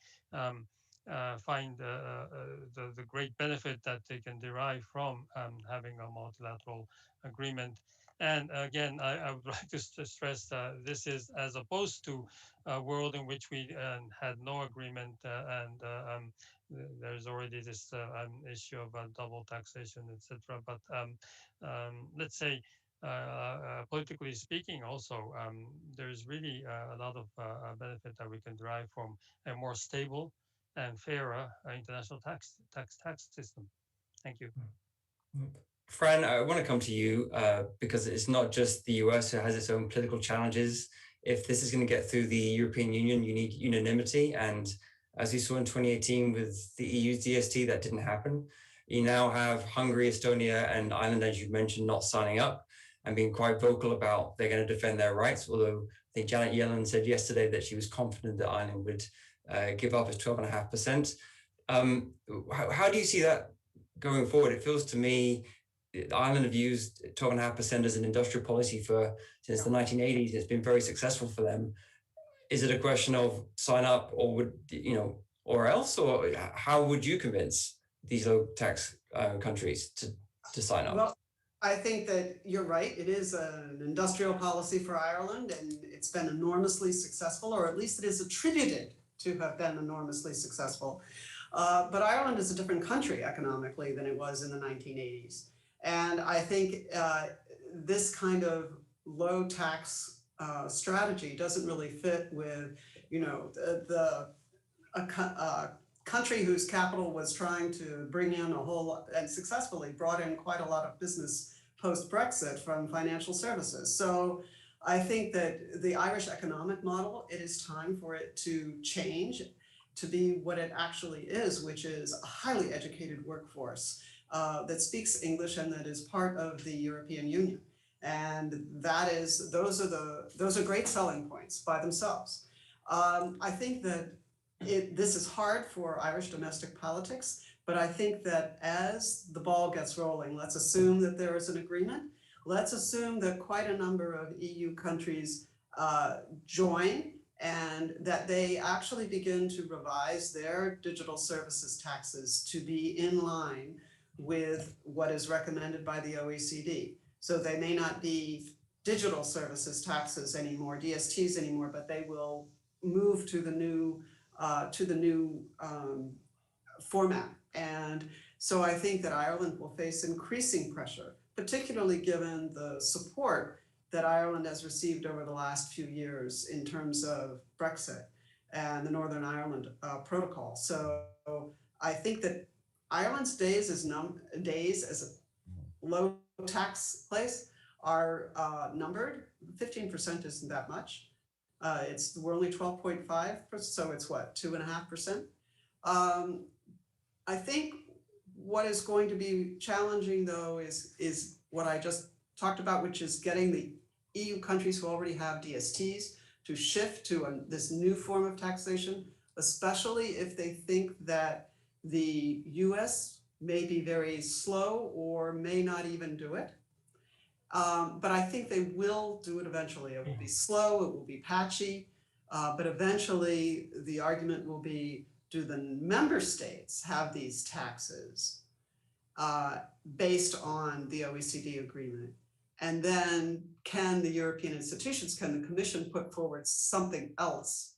find the great benefit that they can derive from having a multilateral agreement. And again, I would like to stress this is as opposed to a world in which we had no agreement and there's already this issue of double taxation, etc. But let's say, politically speaking, also there's really a lot of benefit that we can derive from a more stable and fairer international tax system. Thank you. Fran, I want to come to you because it's not just the US who has its own political challenges. If this is going to get through the European Union, you need unanimity. And as we saw in 2018 with the EU's DST, that didn't happen. You now have Hungary, Estonia, and Ireland, as you mentioned, not signing up and being quite vocal about they're going to defend their rights. Although I think Janet Yellen said yesterday that she was confident that Ireland would give up its 12.5%. How do you see that going forward? It feels to me Ireland have used 12.5% as an industrial policy since the 1980s. It's been very successful for them. Is it a question of sign up or else, or how would you convince these low tax countries to sign up? Well, I think that you're right. It is an industrial policy for Ireland, and it's been enormously successful, or at least it is attributed to have been enormously successful. But Ireland is a different country economically than it was in the 1980s. And I think this kind of low tax strategy doesn't really fit with, a country whose capital was trying to bring in and successfully brought in quite a lot of business post-Brexit from financial services. So I think that the Irish economic model, it is time for it to change to be what it actually is, which is a highly educated workforce that speaks English and that is part of the European Union. And those are great selling points by themselves. I think that this is hard for Irish domestic politics, but I think that as the ball gets rolling, let's assume that there is an agreement. Let's assume that quite a number of EU countries join and that they actually begin to revise their digital services taxes to be in line with what is recommended by the OECD. So they may not be digital services taxes anymore, DSTs anymore, but they will move to the new format. And so I think that Ireland will face increasing pressure, particularly given the support that Ireland has received over the last few years in terms of Brexit and the Northern Ireland Protocol. So I think that Ireland's days as a low tax place are numbered. 15% isn't that much. We're only 12.5%, so it's what, 2.5%? I think what is going to be challenging though is what I just talked about, which is getting the EU countries who already have DSTs to shift to this new form of taxation, especially if they think that the US may be very slow or may not even do it. But I think they will do it eventually. It will be slow, it will be patchy, but eventually the argument will be, do the member states have these taxes based on the OECD agreement? And then can the European institutions, can the Commission put forward something else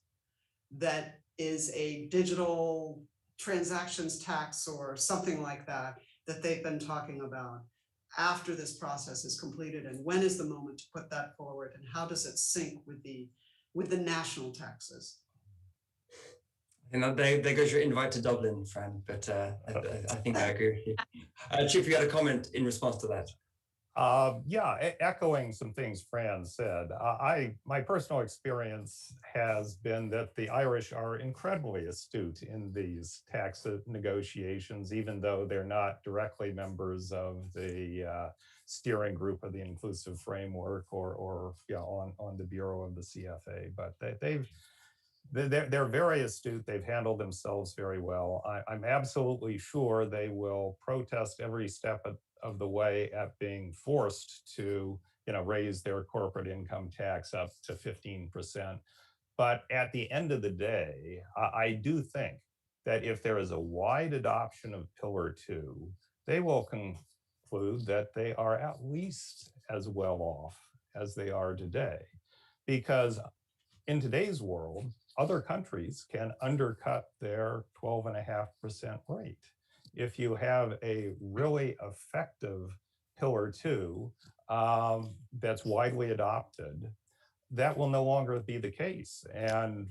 that is a digital transactions tax or something like that they've been talking about after this process is completed? And when is the moment to put that forward? And how does it sync with the national taxes? There goes your invite to Dublin, Fran, but I think I agree with you. Chip, you had a comment in response to that. Echoing some things Fran said, my personal experience has been that the Irish are incredibly astute in these tax negotiations, even though they're not directly members of the steering group of the inclusive framework or on the bureau of the CFA. But they're very astute. They've handled themselves very well. I'm absolutely sure they will protest every step of the way at being forced to raise their corporate income tax up to 15%. But at the end of the day, I do think that if there is a wide adoption of Pillar 2, they will conclude that they are at least as well off as they are today. Because in today's world, other countries can undercut their 12.5% rate. If you have a really effective Pillar 2 that's widely adopted, that will no longer be the case. And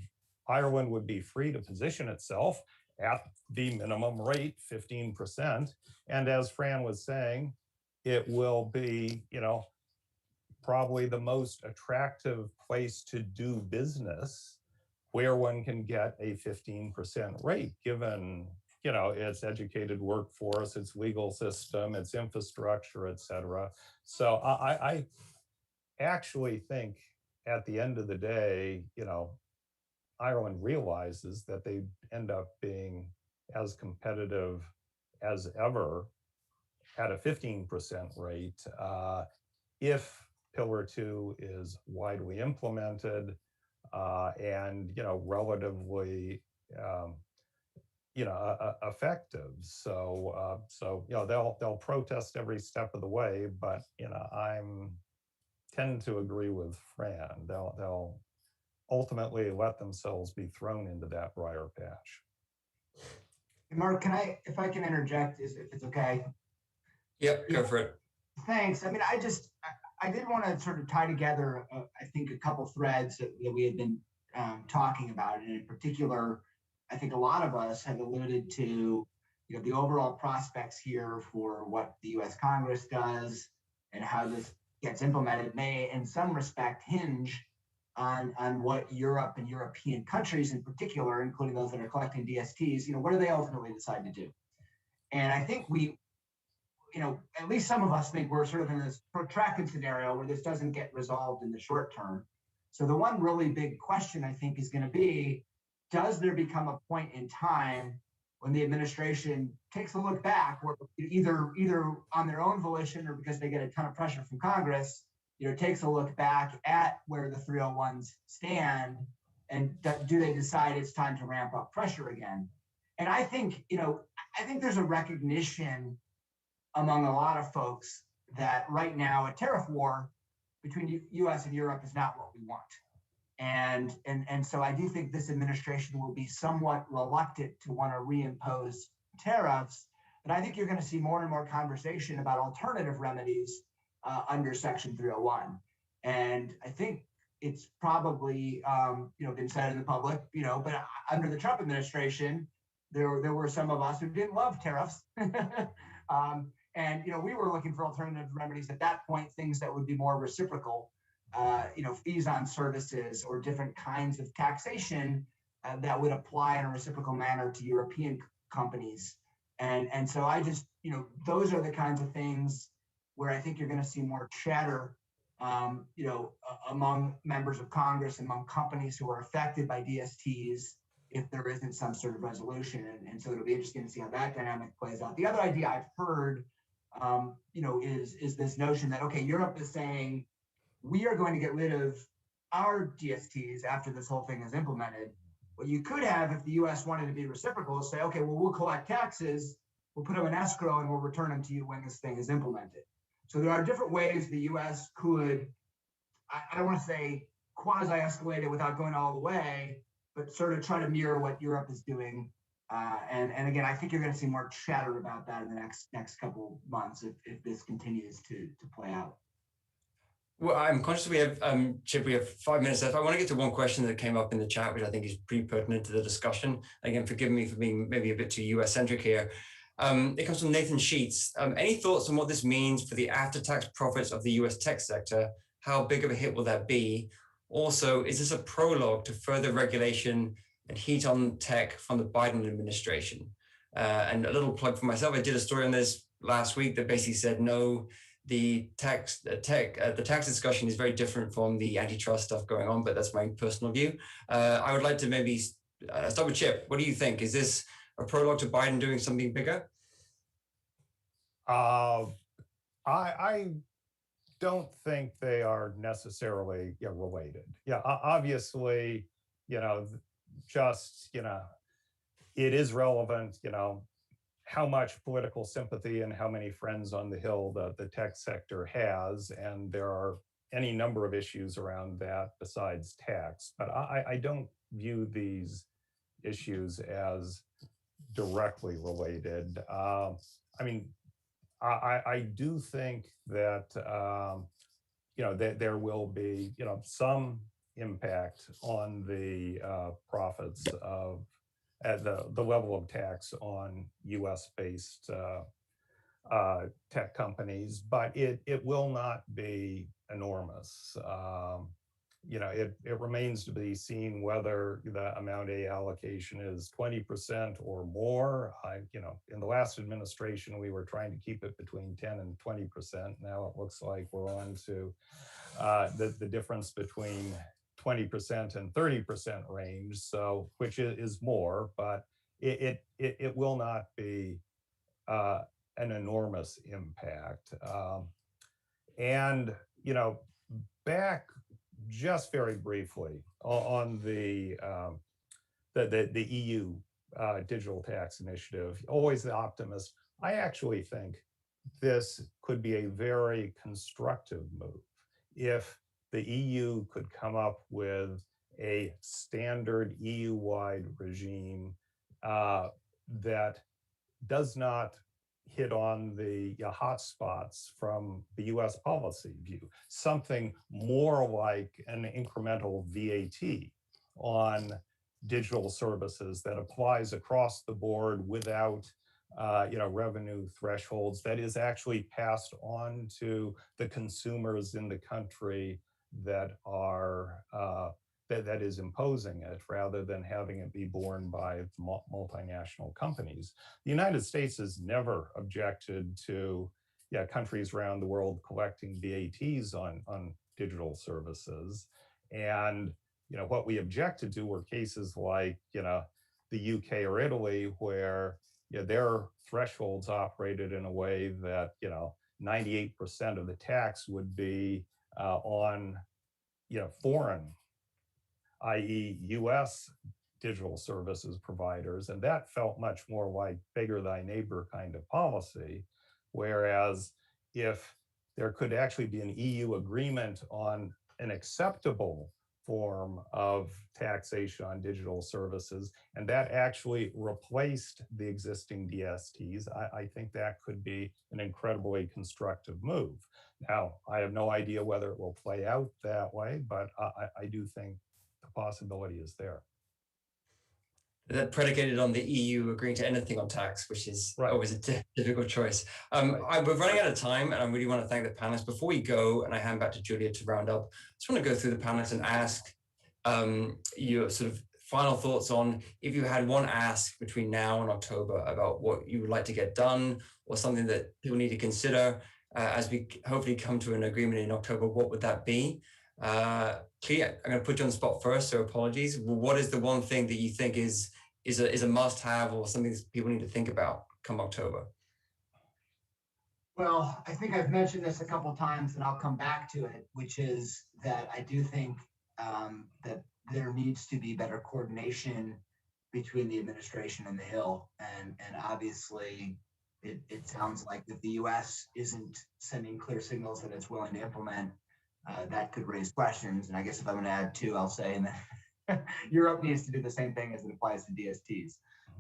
Ireland would be free to position itself at the minimum rate, 15%. And as Fran was saying, it will be, probably the most attractive place to do business where one can get a 15% rate, given its educated workforce, its legal system, its infrastructure, et cetera. So I actually think at the end of the day, Ireland realizes that they end up being as competitive as ever at a 15% rate if Pillar 2 is widely implemented and relatively effective. So they'll protest every step of the way, but I tend to agree with Fran. They'll ultimately let themselves be thrown into that briar patch. Mark, if I can interject, if it's okay? Yep, go for it. Thanks. I mean, I did want to sort of tie together, I think, a couple threads that we had been talking about. And in particular, I think a lot of us have alluded to, the overall prospects here for what the U.S. Congress does and how this gets implemented may, in some respect, hinge on what Europe and European countries in particular, including those that are collecting DSTs, what do they ultimately decide to do? And I think at least some of us think we're sort of in this protracted scenario where this doesn't get resolved in the short term. So the one really big question, I think, is going to be, does there become a point in time when the administration takes a look back, or either on their own volition or because they get a ton of pressure from Congress, takes a look back at where the 301s stand, and do they decide it's time to ramp up pressure again? And I think there's a recognition among a lot of folks that right now a tariff war between U.S. and Europe is not what we want. And so I do think this administration will be somewhat reluctant to want to reimpose tariffs, but I think you're going to see more and more conversation about alternative remedies under Section 301. And I think it's probably been said in the public, but under the Trump administration, there were some of us who didn't love tariffs. And we were looking for alternative remedies at that point, things that would be more reciprocal, fees on services or different kinds of taxation that would apply in a reciprocal manner to European companies. And so I just, those are the kinds of things where I think you're going to see more chatter, among members of Congress, among companies who are affected by DSTs, if there isn't some sort of resolution. And so it'll be interesting to see how that dynamic plays out. The other idea I've heard, is this notion that, okay, Europe is saying, we are going to get rid of our DSTs after this whole thing is implemented. What you could have, if the US wanted to be reciprocal, is say, okay, well, we'll collect taxes, we'll put them in escrow, and we'll return them to you when this thing is implemented. So there are different ways the US could, I don't want to say quasi-escalate it without going all the way, but sort of try to mirror what Europe is doing. And again, I think you're going to see more chatter about that in the next couple months if this continues to play out. Well, I'm conscious we have, Chip, we have 5 minutes left. I want to get to one question that came up in the chat, which I think is pretty pertinent to the discussion. Again, forgive me for being maybe a bit too US-centric here. It comes from Nathan Sheets. Any thoughts on what this means for the after-tax profits of the US tech sector? How big of a hit will that be? Also, is this a prologue to further regulation and heat on tech from the Biden administration? And a little plug for myself, I did a story on this last week that basically said, no, the tax discussion is very different from the antitrust stuff going on, but that's my personal view. I would like to maybe start with Chip. What do you think? Is this a prologue to Biden doing something bigger? I don't think they are necessarily related. Yeah, obviously, just, it is relevant, how much political sympathy and how many friends on the Hill the tech sector has. And there are any number of issues around that besides tax. But I don't view these issues as directly related. I mean, I do think that, that there will be, some impact on the profits of at the level of tax on US-based tech companies, but it will not be enormous. It remains to be seen whether the amount A allocation is 20% or more. In the last administration, we were trying to keep it between 10 and 20%. Now it looks like we're on to the difference between 20% and 30% range, so which is more, but it will not be an enormous impact. And back just very briefly on the EU digital tax initiative, always the optimist. I actually think this could be a very constructive move if the EU could come up with a standard EU-wide regime that does not hit on the hotspots from the US policy view, something more like an incremental VAT on digital services that applies across the board without revenue thresholds, that is actually passed on to the consumers in the country that are that is imposing it, rather than having it be borne by multinational companies. The United States has never objected to countries around the world collecting VATs on digital services. And what we objected to were cases like the UK or Italy, where their thresholds operated in a way that 98% of the tax would be on foreign, i.e. US digital services providers, and that felt much more like bigger thy neighbor kind of policy. Whereas if there could actually be an EU agreement on an acceptable form of taxation on digital services, and that actually replaced the existing DSTs, I think that could be an incredibly constructive move. Now, I have no idea whether it will play out that way, but I do think the possibility is there. That predicated on the EU agreeing to anything on tax, which is right. Always a difficult choice. We're running out of time, and I really want to thank the panelists. Before we go, and I hand back to Julia to round up, I just want to go through the panelists and ask your sort of final thoughts on if you had one ask between now and October about what you would like to get done, or something that people need to consider as we hopefully come to an agreement in October. What would that be? Clete, I'm going to put you on the spot first, so apologies. What is the one thing that you think is a must-have, or something that people need to think about come October? Well, I think I've mentioned this a couple of times, and I'll come back to it, which is that I do think that there needs to be better coordination between the administration and the Hill, and obviously it sounds like if the U.S. isn't sending clear signals that it's willing to implement, that could raise questions. And I guess if I'm going to add two, I'll say that Europe needs to do the same thing as it applies to DSTs.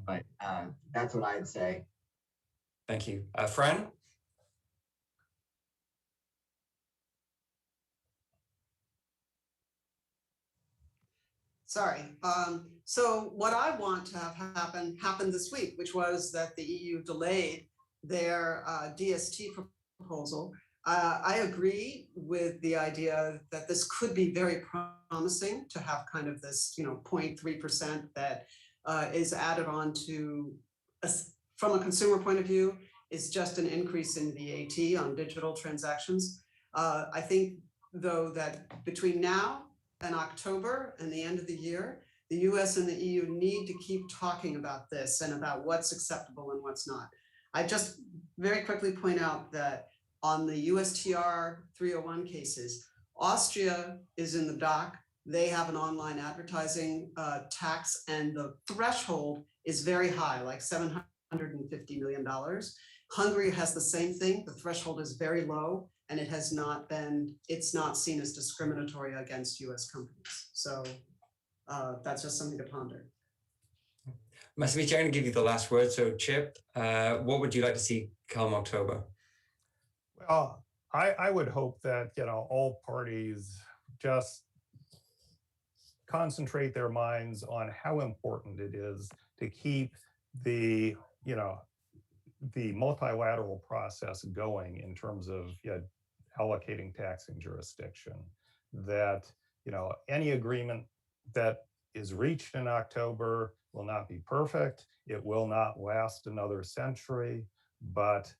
But that's what I'd say. Thank you. Fran? Sorry. So what I want to have happen happened this week, which was that the EU delayed their DST proposal. I agree with the idea that this could be very promising to have kind of this, 0.3% that is added on to, from a consumer point of view, is just an increase in VAT on digital transactions. I think, though, that between now and October and the end of the year, the US and the EU need to keep talking about this and about what's acceptable and what's not. I just very quickly point out that on the USTR 301 cases, Austria is in the dock. They have an online advertising tax, and the threshold is very high, like $750 million. Hungary has the same thing. The threshold is very low, and it's not seen as discriminatory against US companies. So that's just something to ponder. Masamichi, I'm going to give you the last word. So Chip, what would you like to see come October? Well, I would hope that, all parties just concentrate their minds on how important it is to keep the multilateral process going in terms of allocating taxing jurisdiction. That, any agreement that is reached in October will not be perfect. It will not last another century, but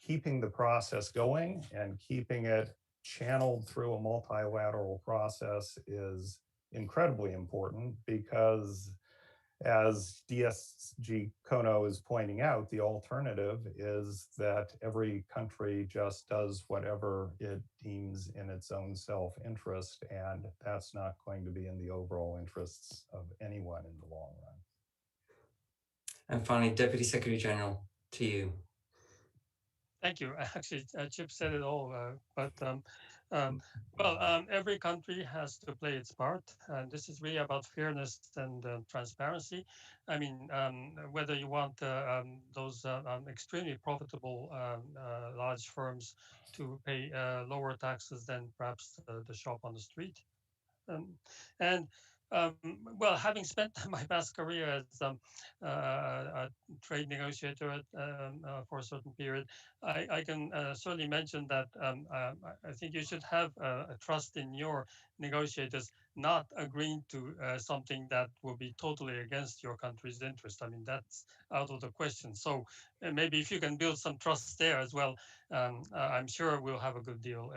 keeping the process going and keeping it channeled through a multilateral process is incredibly important, because as DSG Kono is pointing out, the alternative is that every country just does whatever it deems in its own self-interest, and that's not going to be in the overall interests of anyone in the long run. And finally, Deputy Secretary General, to you. Thank you. Actually, Chip said it all, every country has to play its part, and this is really about fairness and transparency. I mean, whether you want those extremely profitable large firms to pay lower taxes than perhaps the shop on the street. Having spent my past career as a trade negotiator for a certain period, I can certainly mention that I think you should have a trust in your negotiators not agreeing to something that will be totally against your country's interest. I mean, that's out of the question. So maybe if you can build some trust there as well, I'm sure we'll have a good deal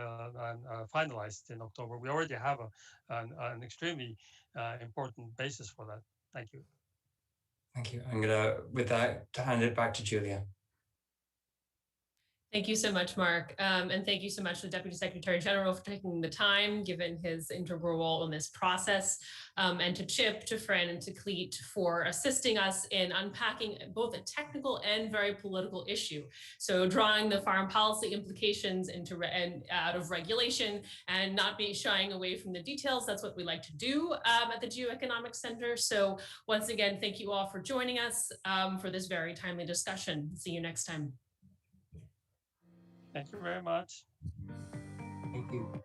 finalized in October. We already have an extremely important basis for that. Thank you. Thank you. I'm going to, with that, hand it back to Julia. Thank you so much, Mark. And thank you so much to the Deputy Secretary General for taking the time, given his integral role in this process, and to Chip, to Fran, and to Clete for assisting us in unpacking both a technical and very political issue. So drawing the foreign policy implications out of regulation and not be shying away from the details. That's what we like to do at the Geoeconomic Center. So once again, thank you all for joining us for this very timely discussion. See you next time. Thank you very much. Thank you.